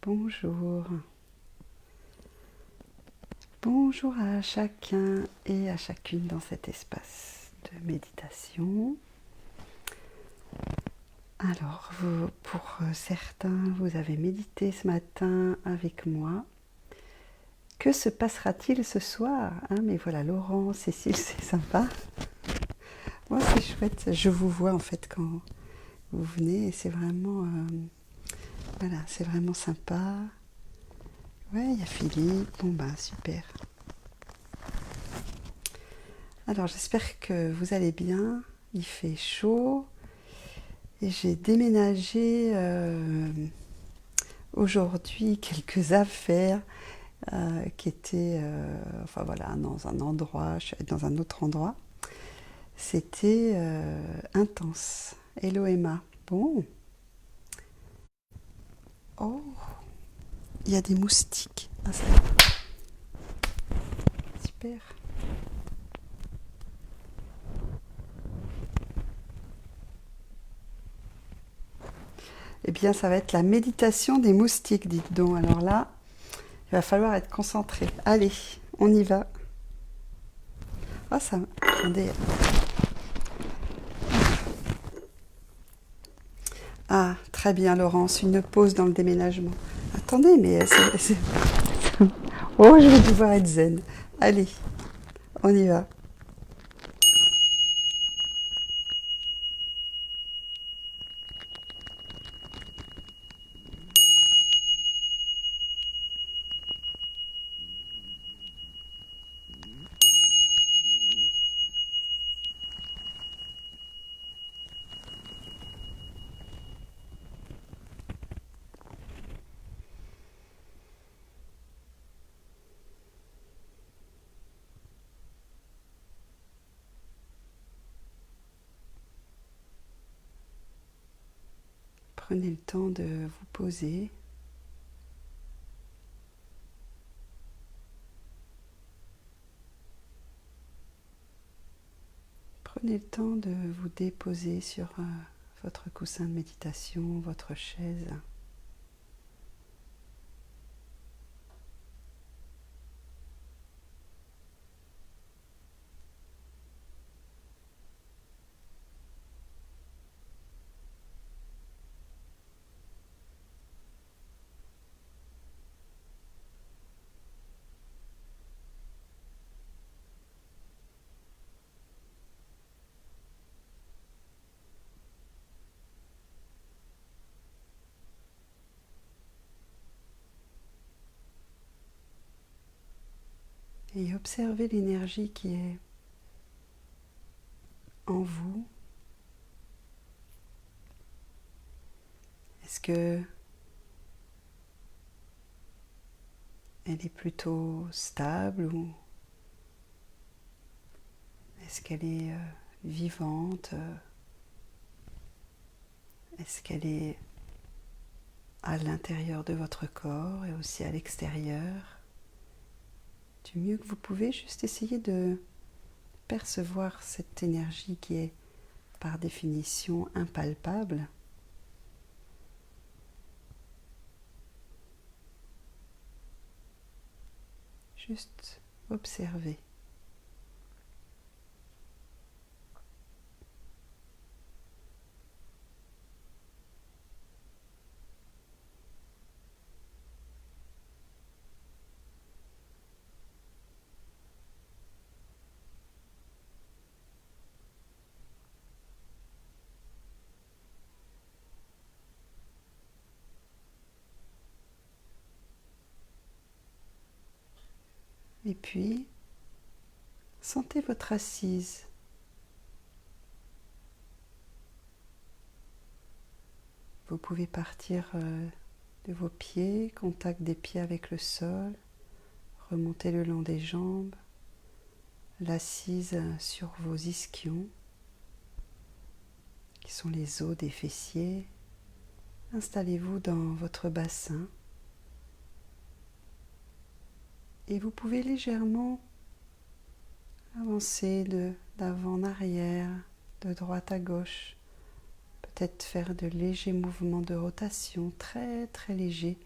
Bonjour. Bonjour à chacun et à chacune dans cet espace de méditation. Alors, pour certains, vous avez médité ce matin avec moi. Que se passera-t-il ce soir, mais voilà, Laurent, Cécile, c'est sympa. Moi, c'est chouette. Je vous vois en fait quand vous venez et c'est vraiment, voilà, c'est vraiment sympa. Ouais, il y a Philippe. Bon, ben, super. Alors, j'espère que vous allez bien. Il fait chaud. Et j'ai déménagé aujourd'hui quelques affaires qui étaient, enfin voilà, dans un endroit, je suis allée dans un autre endroit. C'était intense. Hello Emma. Bon. Oh, il y a des moustiques. Ah, ça, super. Eh bien, ça va être la méditation des moustiques, dites donc. Alors là, il va falloir être concentré. Allez, on y va. Ah, ça... Attendez. Ah, très bien, Laurence, une pause dans le déménagement. Attendez, mais oh, je vais devoir être zen. Allez, on y va. Prenez le temps de vous poser. Prenez le temps de vous déposer sur votre coussin de méditation, votre chaise. Et observez l'énergie qui est en vous. Est-ce que elle est plutôt stable ou est-ce qu'elle est vivante? Est-ce qu'elle est à l'intérieur de votre corps et aussi à l'extérieur? Du mieux que vous pouvez, juste essayer de percevoir cette énergie qui est par définition impalpable. Juste observer. Et puis, sentez votre assise. Vous pouvez partir de vos pieds, contact des pieds avec le sol, remonter le long des jambes, l'assise sur vos ischions, qui sont les os des fessiers. Installez-vous dans votre bassin et vous pouvez légèrement avancer d'avant en arrière, de droite à gauche, peut-être faire de légers mouvements de rotation très très légers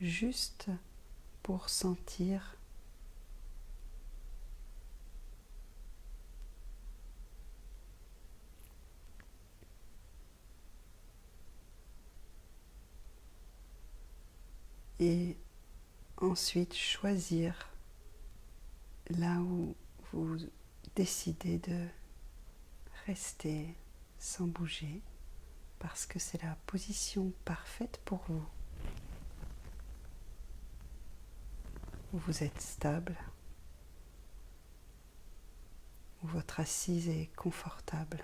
juste pour sentir et ensuite choisir là où vous décidez de rester sans bouger parce que c'est la position parfaite pour vous. Où vous êtes stable, où votre assise est confortable,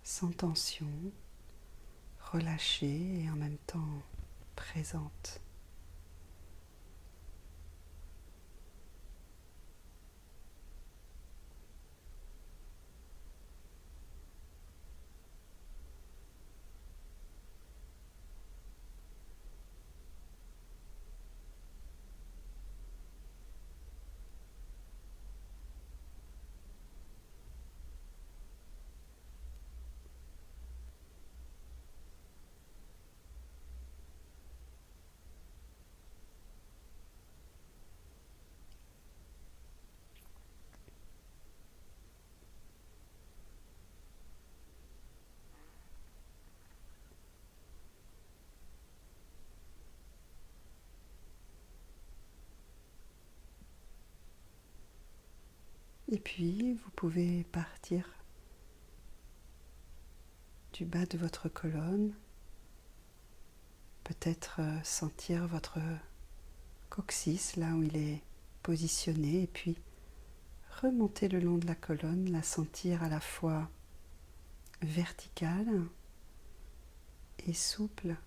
sans tension, relâchée et en même temps présente. Et puis, vous pouvez partir du bas de votre colonne, peut-être sentir votre coccyx là où il est positionné, et puis remonter le long de la colonne, la sentir à la fois verticale et souple.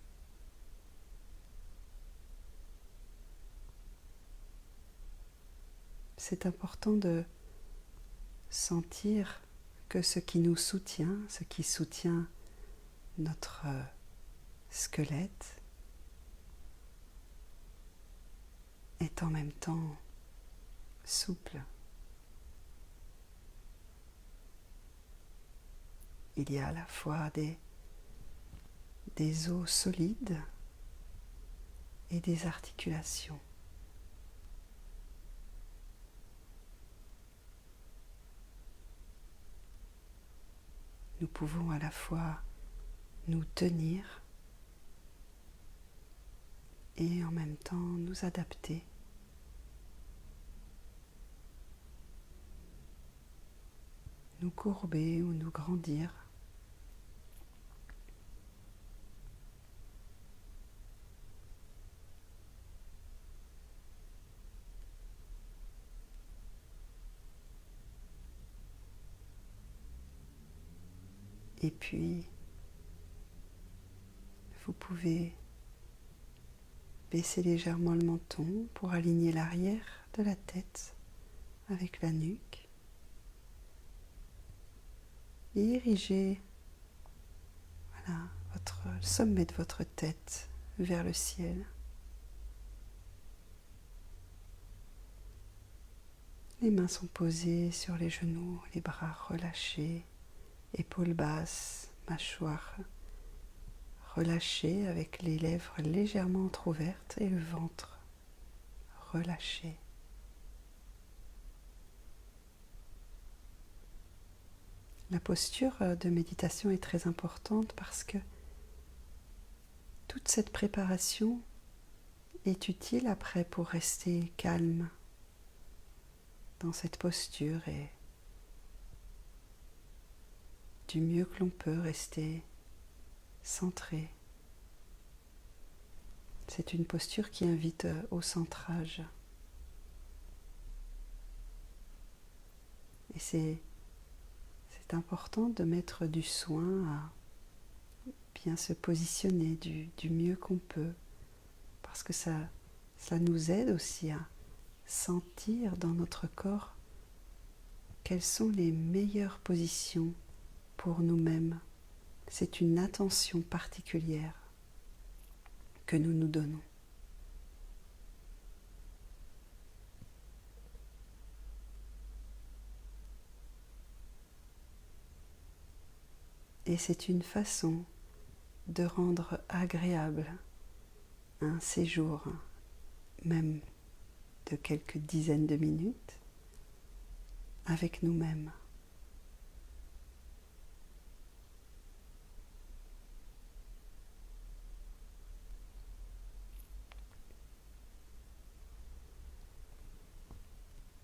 C'est important de sentir que ce qui nous soutient, ce qui soutient notre squelette, est en même temps souple. Il y a à la fois des os solides et des articulations. Nous pouvons à la fois nous tenir et en même temps nous adapter. Nous courber ou nous grandir. Et puis, vous pouvez baisser légèrement le menton pour aligner l'arrière de la tête avec la nuque. Et ériger le sommet de votre tête vers le ciel. Les mains sont posées sur les genoux, les bras relâchés, épaules basses, mâchoire relâchée avec les lèvres légèrement entrouvertes et le ventre relâché. La posture de méditation est très importante parce que toute cette préparation est utile après pour rester calme dans cette posture et du mieux que l'on peut rester centré. C'est une posture qui invite au centrage. Et c'est important de mettre du soin à bien se positionner du mieux qu'on peut, parce que ça nous aide aussi à sentir dans notre corps quelles sont les meilleures positions pour nous-mêmes. C'est une attention particulière que nous nous donnons. Et c'est une façon de rendre agréable un séjour, même de quelques dizaines de minutes, avec nous-mêmes.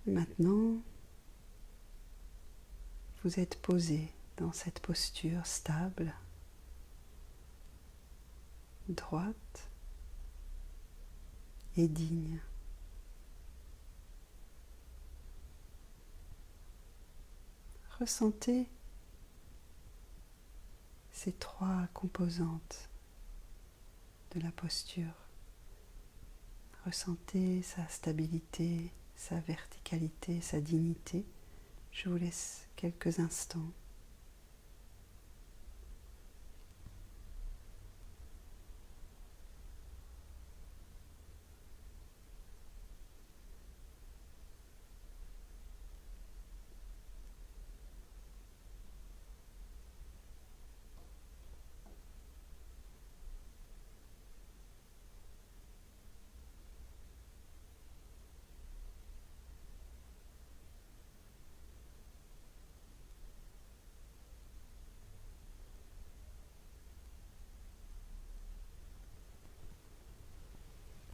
Maintenant, vous êtes posé dans cette posture stable, droite et digne. Ressentez ces trois composantes de la posture. Ressentez sa stabilité, sa verticalité, sa dignité. Je vous laisse quelques instants.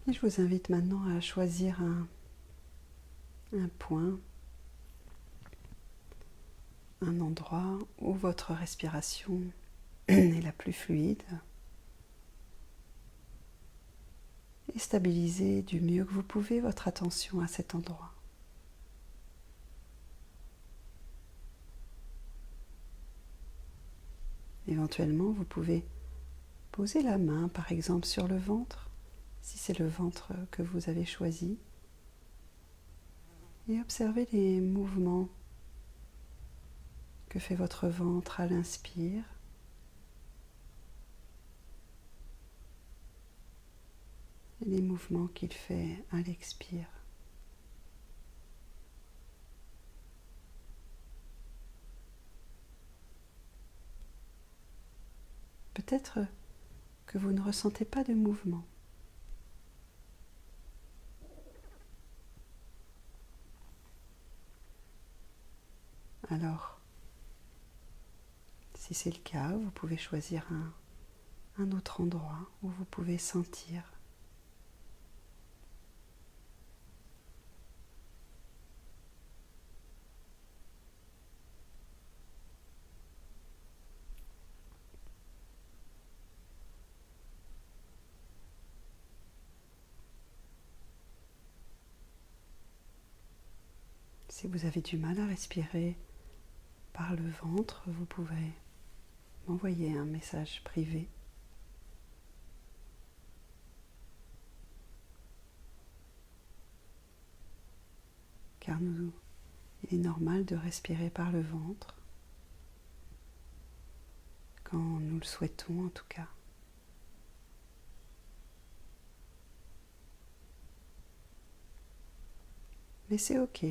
Et je vous invite maintenant à choisir un point, un endroit où votre respiration est la plus fluide et stabilisez du mieux que vous pouvez votre attention à cet endroit. Éventuellement, vous pouvez poser la main, par exemple, sur le ventre, si c'est le ventre que vous avez choisi, et observez les mouvements que fait votre ventre à l'inspire et les mouvements qu'il fait à l'expire. Peut-être que vous ne ressentez pas de mouvement. Alors, si c'est le cas, vous pouvez choisir un autre endroit où vous pouvez sentir. Si vous avez du mal à respirer par le ventre, vous pouvez m'envoyer un message privé. Car il est normal de respirer par le ventre, quand nous le souhaitons en tout cas. Mais c'est ok.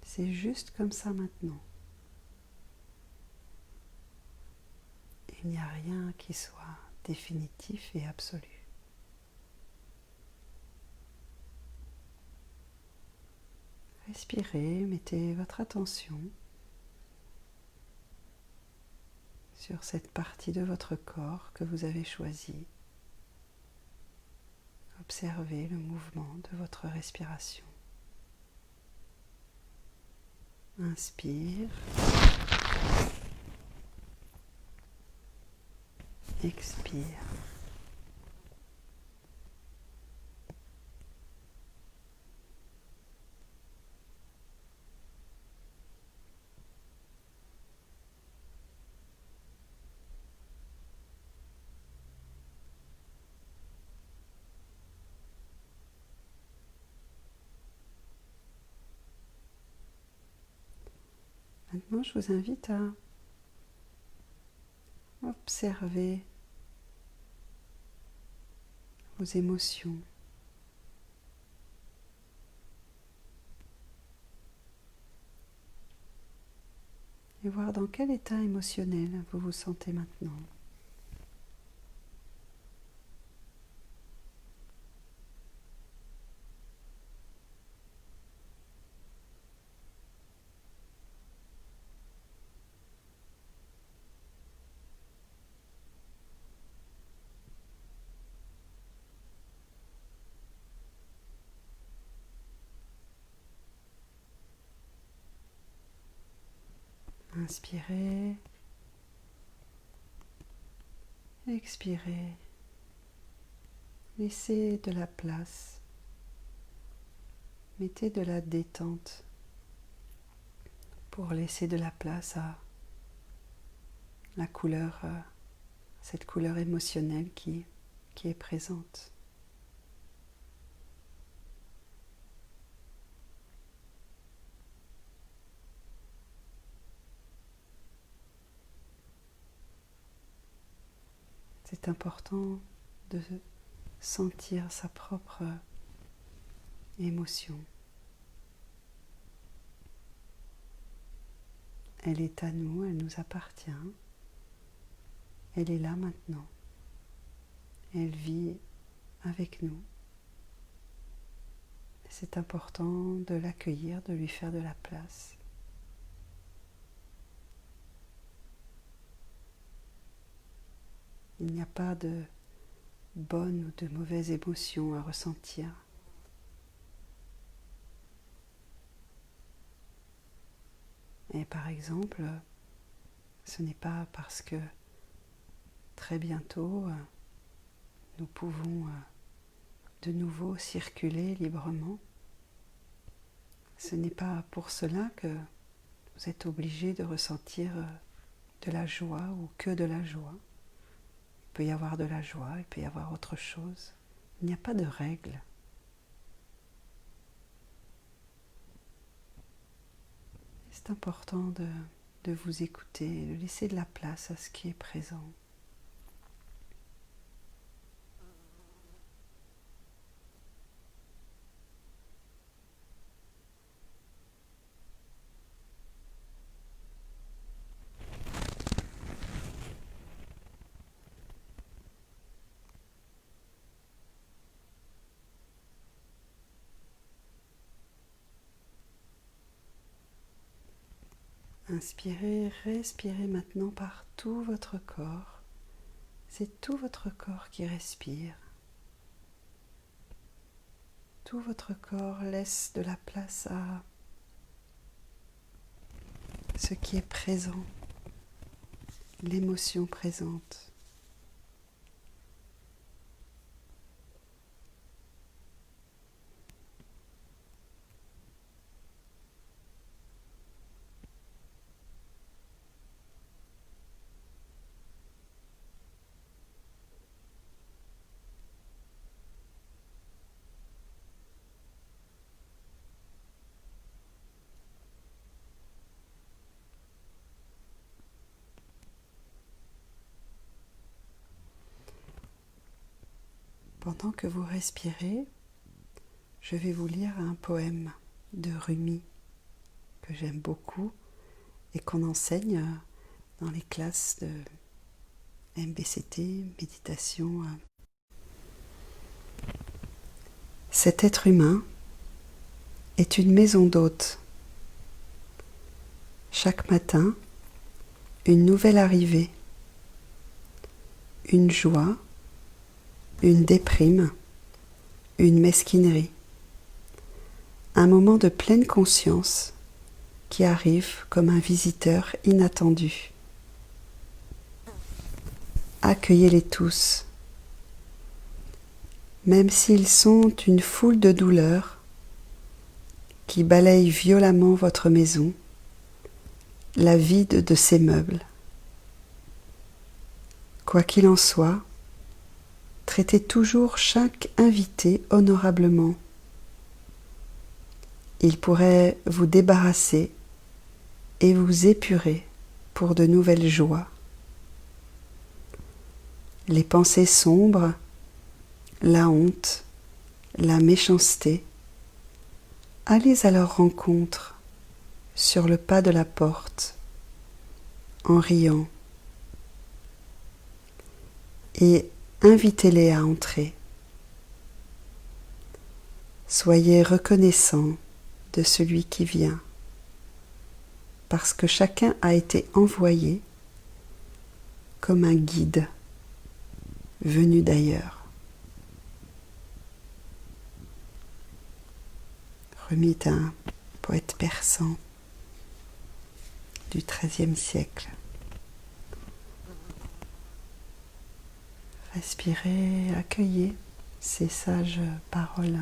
C'est juste comme ça maintenant. Il n'y a rien qui soit définitif et absolu. Respirez, mettez votre attention sur cette partie de votre corps que vous avez choisie. Observez le mouvement de votre respiration. Inspire. Expire. Maintenant, je vous invite à observer vos émotions. Et voir dans quel état émotionnel vous vous sentez maintenant. Inspirez, expirez, laissez de la place, mettez de la détente pour laisser de la place à la couleur, cette couleur émotionnelle qui est présente. C'est important de sentir sa propre émotion. Elle est à nous, elle nous appartient. Elle est là maintenant. Elle vit avec nous. C'est important de l'accueillir, de lui faire de la place. Il n'y a pas de bonne ou de mauvaise émotion à ressentir. Et par exemple, ce n'est pas parce que très bientôt nous pouvons de nouveau circuler librement. Ce n'est pas pour cela que vous êtes obligé de ressentir de la joie ou que de la joie. Il peut y avoir de la joie, il peut y avoir autre chose. Il n'y a pas de règle. C'est important de vous écouter, de laisser de la place à ce qui est présent. Inspirez, respirez maintenant par tout votre corps. C'est tout votre corps qui respire. Tout votre corps laisse de la place à ce qui est présent, l'émotion présente. Pendant que vous respirez, je vais vous lire un poème de Rumi que j'aime beaucoup et qu'on enseigne dans les classes de MBCT, méditation. Cet être humain est une maison d'hôtes. Chaque matin, une nouvelle arrivée, une joie, une déprime, une mesquinerie, un moment de pleine conscience qui arrive comme un visiteur inattendu. Accueillez-les tous, même s'ils sont une foule de douleurs qui balayent violemment votre maison, la vide de ses meubles. Quoi qu'il en soit, traitez toujours chaque invité honorablement. Il pourrait vous débarrasser et vous épurer pour de nouvelles joies. Les pensées sombres, la honte, la méchanceté, allez à leur rencontre sur le pas de la porte, en riant, et invitez-les à entrer. Soyez reconnaissants de celui qui vient, parce que chacun a été envoyé comme un guide venu d'ailleurs. Rumi est un poète persan du XIIIe siècle. Respirez, accueillez ces sages paroles.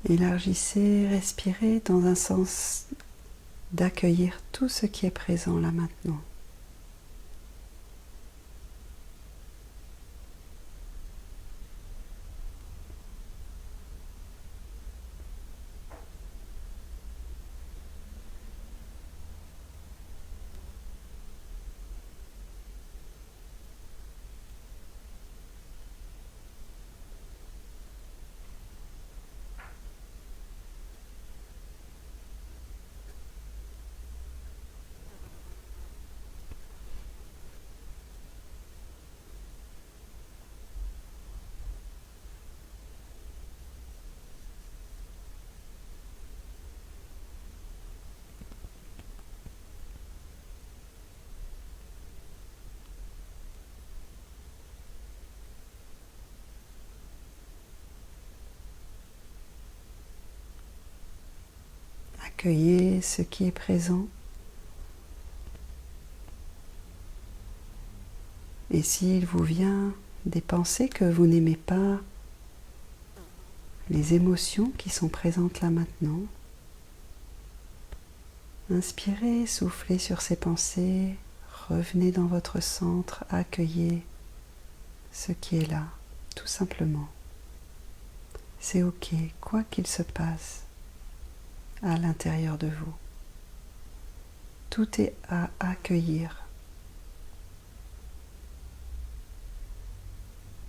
Élargissez, respirez dans un sens d'accueillir tout ce qui est présent là maintenant. Accueillez ce qui est présent. Et s'il vous vient des pensées que vous n'aimez pas, les émotions qui sont présentes là maintenant, inspirez, soufflez sur ces pensées, revenez dans votre centre, accueillez ce qui est là, tout simplement. C'est ok, quoi qu'il se passe à l'intérieur de vous. Tout est à accueillir.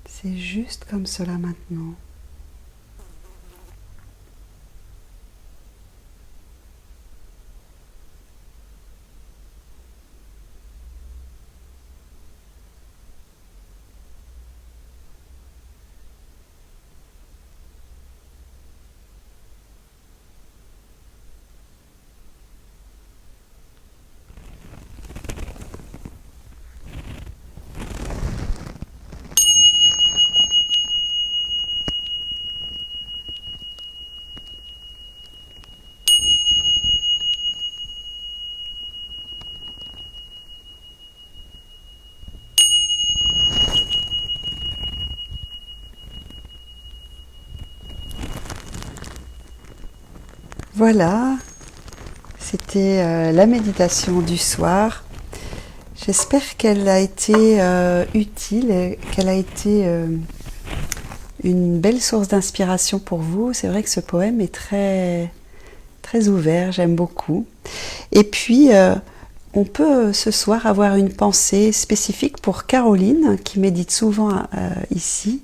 C'est juste comme cela maintenant. Voilà, c'était la méditation du soir. J'espère qu'elle a été utile, et qu'elle a été une belle source d'inspiration pour vous. C'est vrai que ce poème est très, très ouvert, j'aime beaucoup. Et puis, on peut ce soir avoir une pensée spécifique pour Caroline, qui médite souvent ici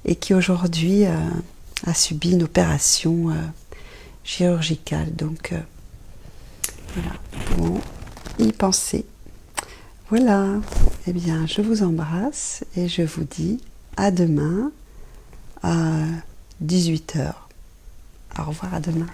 et qui aujourd'hui a subi une opération chirurgicale. Donc, voilà, pour y penser. Voilà, eh bien, je vous embrasse et je vous dis à demain à 18 h. Au revoir, à demain.